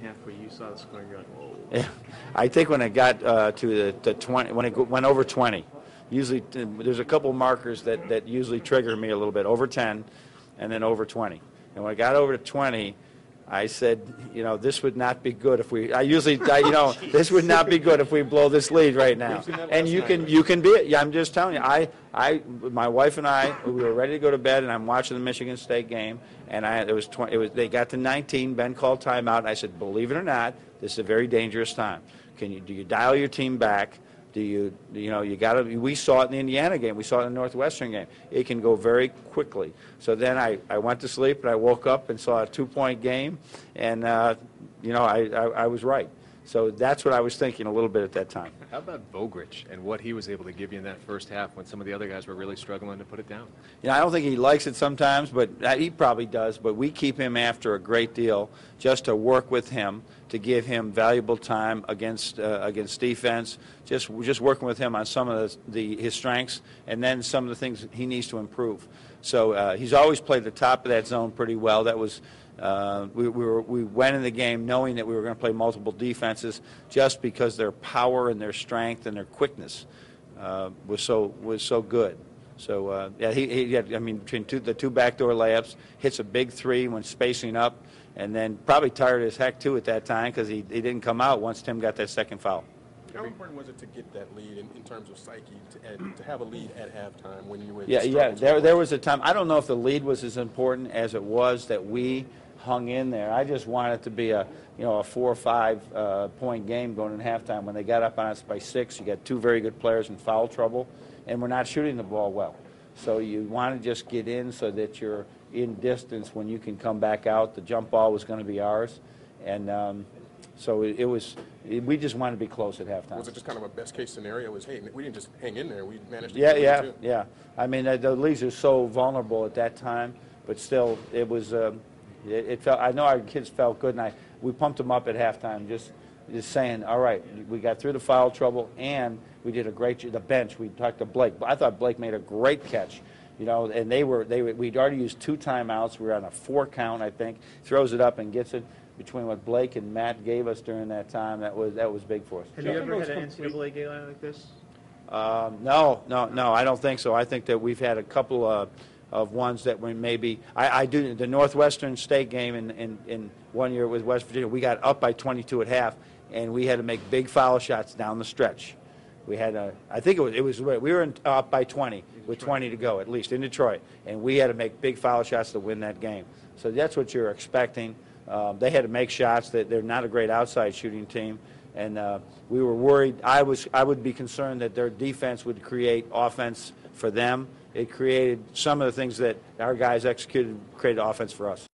half where you saw the score and you're like, whoa? Yeah, I think when it got to the 20, when it went over 20, usually there's a couple markers that usually trigger me a little bit, over 10 and then over 20. And when I got over to 20, I said, you know, this would not be good if we. This would not be good if we blow this lead right now. And you can be it. Yeah, I'm just telling you. My wife and I, we were ready to go to bed, and I'm watching the Michigan State game, and they got to 19. Ben called timeout, and I said, believe it or not, this is a very dangerous time. Do you dial your team back? You got to. We saw it in the Indiana game. We saw it in the Northwestern game. It can go very quickly. So then I went to sleep and I woke up and saw a 2-point game, and I was right. So that's what I was thinking a little bit at that time. How about Vogrich and what he was able to give you in that first half when some of the other guys were really struggling to put it down? I don't think he likes it sometimes, but he probably does. But we keep him after a great deal just to work with him, to give him valuable time against defense, just working with him on some of his strengths and then some of the things he needs to improve. So he's always played the top of that zone pretty well. That was we went in the game knowing that we were going to play multiple defenses just because their power and their strength and their quickness was so good. So he had, between the two backdoor layups, hits a big three when spacing up, and then probably tired as heck too at that time because he didn't come out once Tim got that second foul. How important was it to get that lead in terms of psyche, to have a lead at halftime when you were? There was a time. I don't know if the lead was as important as it was that we hung in there. I just wanted it to be a 4 or 5 point game going in halftime. When they got up on us by 6, you got 2 very good players in foul trouble, and we're not shooting the ball well. So you want to just get in so that you're in distance when you can come back out. The jump ball was going to be ours, and so we just wanted to be close at halftime. Was it just kind of a best case scenario? Hey, we didn't just hang in there. We managed to Yeah. I mean, the leagues are so vulnerable at that time, but still, it was. It felt. I know our kids felt good, and we pumped them up at halftime, just saying, all right, we got through the foul trouble, and we did a great job. The bench, we talked to Blake. I thought Blake made a great catch, and we'd already used 2 timeouts. We were on a 4 count, I think. Throws it up and gets it. Between what Blake and Matt gave us during that time, that was big for us. Have you ever had an NCAA game like this? No, I don't think so. I think that we've had a couple of ones that were maybe I do the Northwestern State game in one year with West Virginia. We got up by 22 at half, and we had to make big foul shots down the stretch. We had we were up by 20 with 20 to go at least in Detroit, and we had to make big foul shots to win that game. So that's what you're expecting. They had to make shots. That they're not a great outside shooting team, and we were worried. I would be concerned that their defense would create offense for them. It created some of the things that our guys executed, created offense for us.